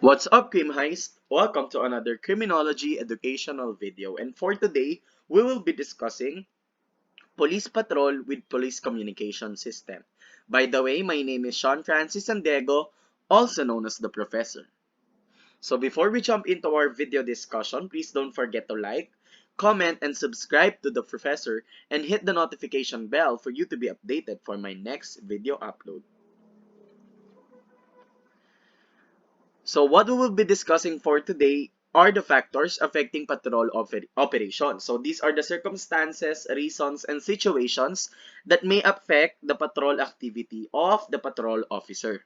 What's up, Crime Heist? Welcome to another criminology educational video. And for today, we will be discussing police patrol with police communication system. By the way, my name is Sean Francis Sandiego, also known as the Professor. So before we jump into our video discussion, please don't forget to like, comment, and subscribe to the Professor and hit the notification bell for you to be updated for my next video upload. So what we will be discussing for today are the factors affecting patrol operations. So these are the circumstances, reasons, and situations that may affect the patrol activity of the patrol officer.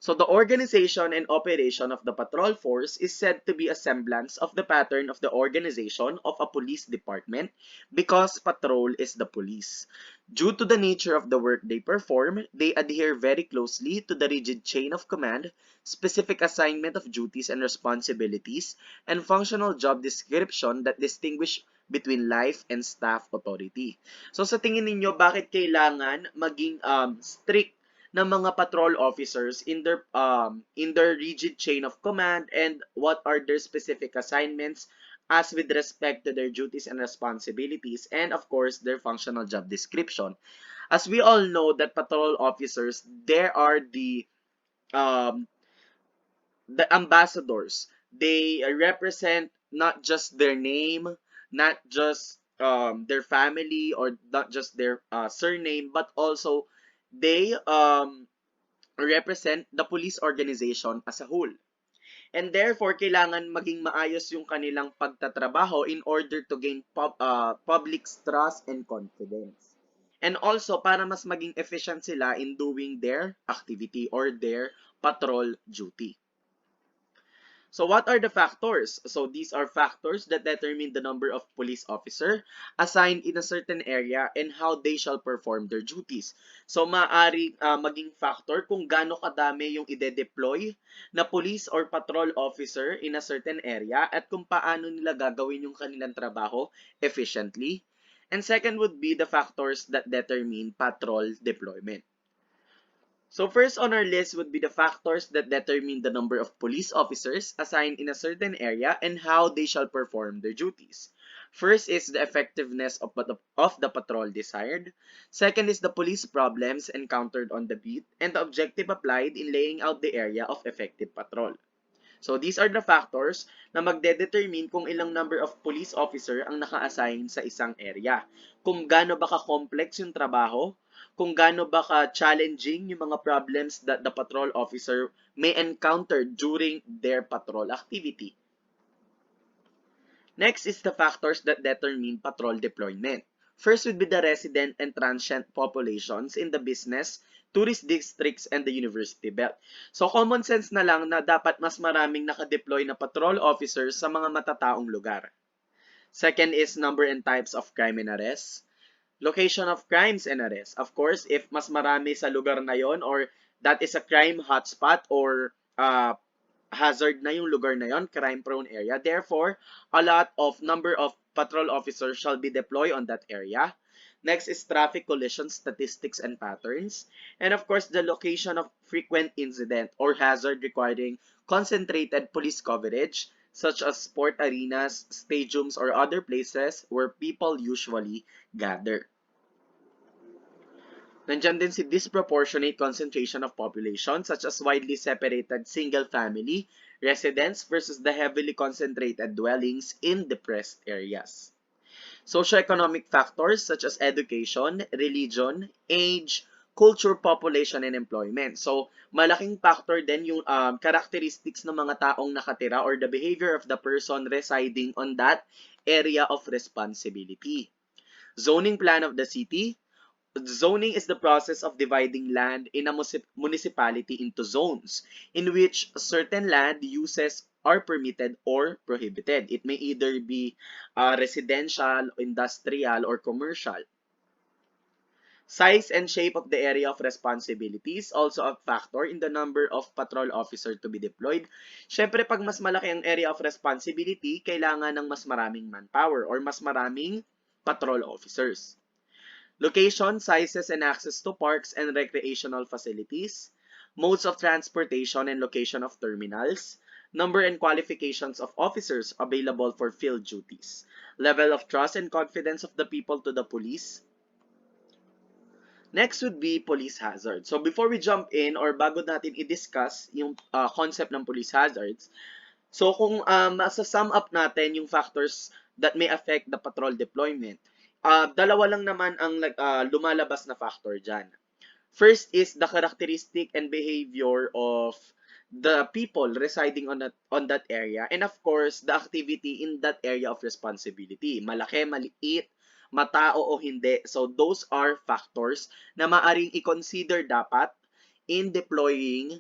So the organization and operation of the patrol force is said to be a semblance of the pattern of the organization of a police department because patrol is the police. Due to the nature of the work they perform, they adhere very closely to the rigid chain of command, specific assignment of duties and responsibilities, and functional job description that distinguish between life and staff authority. So sa tingin ninyo, bakit kailangan maging strict ng mga patrol officers in their rigid chain of command, and what are their specific assignments as with respect to their duties and responsibilities, and of course their functional job description. As we all know that patrol officers, there are um, the ambassadors. They represent not just their name, not just their family, or not just their surname, but also they represent the police organization as a whole. And therefore, kailangan maging maayos yung kanilang pagtatrabaho in order to gain public's trust and confidence. And also, para mas maging efficient sila in doing their activity or their patrol duty. So what are the factors? So these are factors that determine the number of police officer assigned in a certain area and how they shall perform their duties. So maaari maging factor kung gaano kadami yung ide-deploy na police or patrol officer in a certain area at kung paano nila gagawin yung kanilang trabaho efficiently. And second would be the factors that determine patrol deployment. So first on our list would be the factors that determine the number of police officers assigned in a certain area and how they shall perform their duties. First is the effectiveness of the patrol desired. Second is the police problems encountered on the beat and the objective applied in laying out the area of effective patrol. So these are the factors na magdedetermine kung ilang number of police officer ang naka-assign sa isang area. Kung gaano ba ka-complex yung trabaho, kung gaano ba ka-challenging yung mga problems that the patrol officer may encounter during their patrol activity. Next is the factors that determine patrol deployment. First would be the resident and transient populations in the business, tourist districts, and the university belt. So common sense na lang na dapat mas maraming nakadeploy na patrol officers sa mga matataong lugar. Second is number and types of crime and arrests. Location of crimes and arrests. Of course, if mas marami sa lugar na yon, or that is a crime hotspot, or hazard na yung lugar na yon, crime-prone area. Therefore, a lot of number of patrol officers shall be deployed on that area. Next is traffic collision statistics and patterns. And of course, the location of frequent incident or hazard requiring concentrated police coverage, such as sport arenas, stadiums, or other places where people usually gather. Nandiyan din si disproportionate concentration of population, such as widely separated single-family residents versus the heavily concentrated dwellings in depressed areas. Socioeconomic factors such as education, religion, age, culture, population, and employment. So, malaking factor din yung characteristics ng mga taong nakatira or the behavior of the person residing on that area of responsibility. Zoning plan of the city. Zoning is the process of dividing land in a municipality into zones, in which certain land uses are permitted or prohibited. It may either be residential, industrial, or commercial. Size and shape of the area of responsibilities, also a factor in the number of patrol officer to be deployed. Syempre, pag mas malaki ang area of responsibility, kailangan ng mas maraming manpower or mas maraming patrol officers. Location, sizes, and access to parks and recreational facilities. modes of transportation and location of terminals, number and qualifications of officers available for field duties, level of trust and confidence of the people to the police. Next would be police hazard. So before we jump in or bago natin i-discuss yung concept ng police hazards, so kung masa-sum up natin yung factors that may affect the patrol deployment, dalawa lang naman ang lumalabas na factor dyan. First is the characteristic and behavior of the people residing on that area, and of course the activity in that area of responsibility. Malaki, maliit, matao o hindi. So those are factors na maaring i-consider dapat in deploying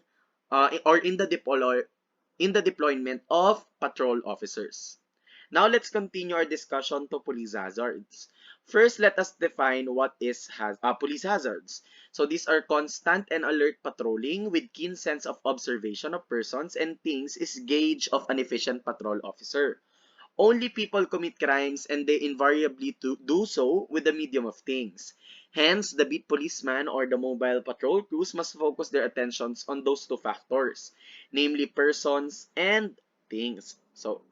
or in the deployment of patrol officers. Now let's continue our discussion to police hazards. First, let us define what is police hazards. So these are constant and alert patrolling with keen sense of observation of persons and things is gauge of an efficient patrol officer. Only people commit crimes and they invariably do so with the medium of things. Hence, the beat policeman or the mobile patrol crews must focus their attentions on those two factors, namely persons and things. So,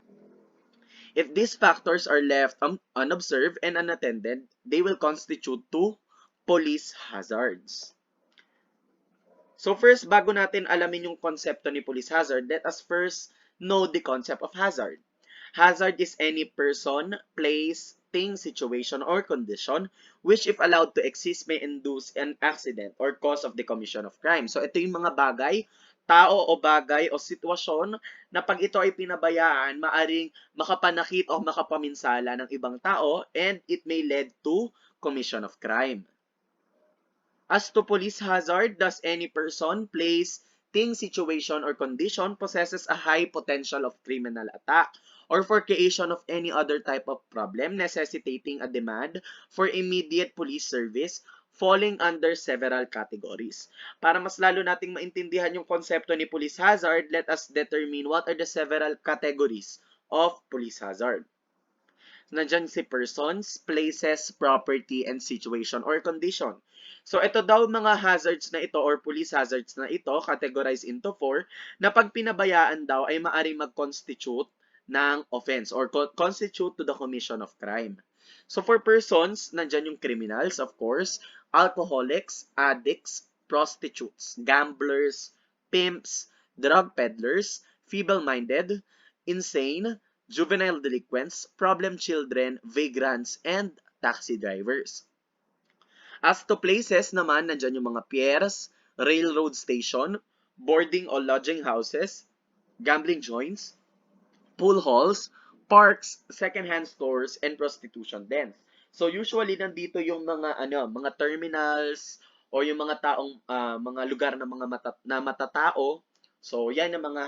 if these factors are left unobserved and unattended, they will constitute two police hazards. So first, bago natin alamin yung konsepto ni police hazard, let us first know the concept of hazard. Hazard is any person, place, thing, situation, or condition which if allowed to exist may induce an accident or cause of the commission of crime. So ito yung mga bagay, tao o bagay o sitwasyon na pag ito ay pinabayaan, maaring makapanakit o makapaminsala ng ibang tao and it may lead to commission of crime. As to police hazard, thus any person, place, thing, situation, or condition possesses a high potential of criminal attack or for creation of any other type of problem necessitating a demand for immediate police service falling under several categories. Para mas lalo nating maintindihan yung konsepto ni police hazard, let us determine what are the several categories of police hazard. Nandiyan si persons, places, property, and situation or condition. So ito daw mga hazards na ito or police hazards na ito, categorized into 4, na pag pinabayaan daw ay maaring mag-constitute ng offense or constitute to the commission of crime. So for persons, nandiyan yung criminals, of course, alcoholics, addicts, prostitutes, gamblers, pimps, drug peddlers, feeble-minded, insane, juvenile delinquents, problem children, vagrants, and taxi drivers. As to places naman, nandyan yung mga piers, railroad station, boarding or lodging houses, gambling joints, pool halls, parks, second-hand stores, and prostitution dens. So usually nandito yung mga terminals o yung mga taong mga lugar na matatao. So yan ang mga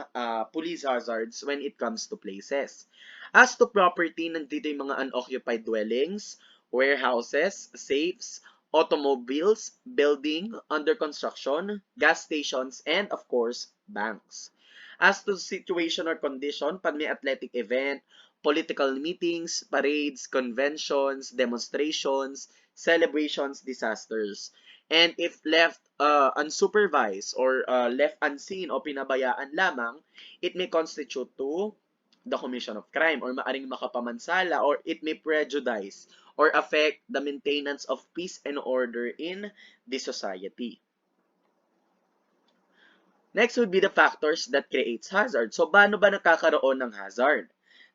police hazards when it comes to places. As to property, nandito yung mga unoccupied dwellings, warehouses, safes, automobiles, building, under construction, gas stations, and of course, banks. As to situation or condition, pag may athletic event, political meetings, parades, conventions, demonstrations, celebrations, disasters. And if left unsupervised or left unseen o pinabayaan lamang, it may constitute to the commission of crime or maaring makapamansala or it may prejudice or affect the maintenance of peace and order in the society. Next would be the factors that creates hazard. So, paano ba nakakaroon ng hazard?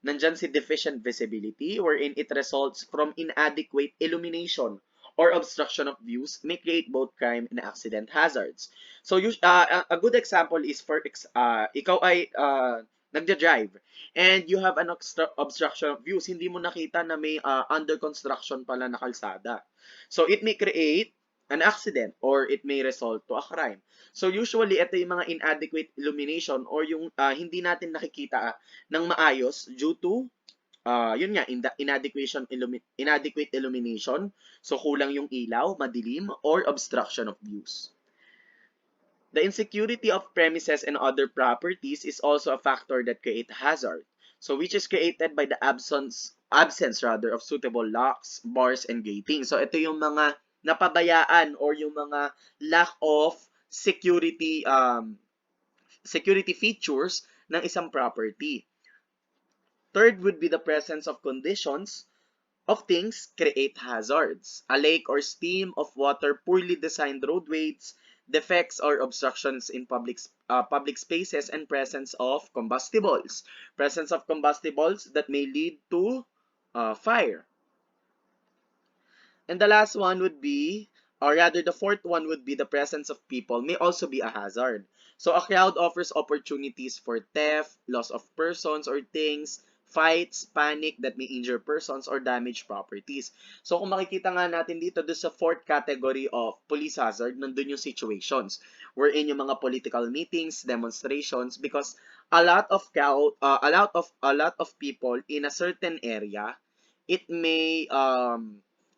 Nandyan si deficient visibility wherein it results from inadequate illumination or obstruction of views may create both crime and accident hazards. So, a good example is ikaw ay nagja-drive and you have an obstruction of views. Hindi mo nakita na may under construction pala na kalsada. So, it may create an accident or it may result to a crime. So usually ito yung mga inadequate illumination or yung hindi natin nakikita ng maayos due to yun nga inadequate illumination. So kulang yung ilaw, madilim or obstruction of views. The insecurity of premises and other properties is also a factor that create hazard. So which is created by the absence of suitable locks, bars and gating. So ito yung mga napabayaan or yung mga lack of security security features ng isang property. Third would be the presence of conditions of things create hazards. A lake or stream of water, poorly designed roadways, defects or obstructions in public spaces, and presence of combustibles. Presence of combustibles that may lead to fire. And the last one would be, or rather the fourth one would be the presence of people may also be a hazard. So a crowd offers opportunities for theft, loss of persons or things, fights, panic that may injure persons or damage properties. So kung makikita nga natin dito doon sa fourth category of police hazard, nandun yung situations wherein yung mga political meetings, demonstrations, because a lot of people in a certain area, it may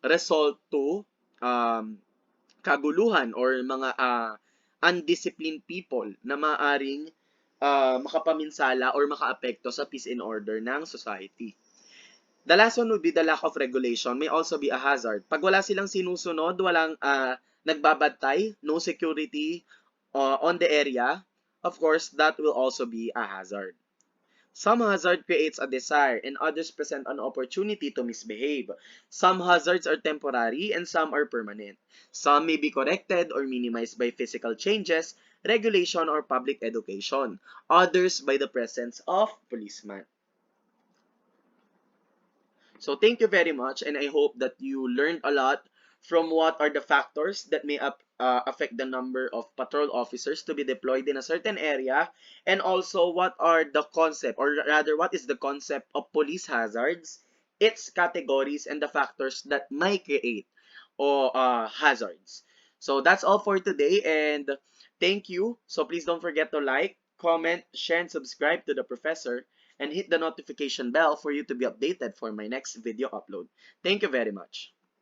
result to kaguluhan or mga undisciplined people na maaring makapaminsala or makaapekto sa peace and order ng society. The last one would be the lack of regulation may also be a hazard. Pag wala silang sinusunod, walang nagbabantay, no security on the area, of course, that will also be a hazard. Some hazard creates a desire and others present an opportunity to misbehave. Some hazards are temporary and some are permanent. Some may be corrected or minimized by physical changes, regulation, or public education. Others by the presence of policemen. So thank you very much, and I hope that you learned a lot from what are the factors that may affect the number of patrol officers to be deployed in a certain area, and also what are the concept, or rather what is the concept of police hazards, its categories, and the factors that might create or hazards. So that's all for today, and thank you. So please don't forget to like, comment, share, and subscribe to the professor, and hit the notification bell for you to be updated for my next video upload. Thank you very much.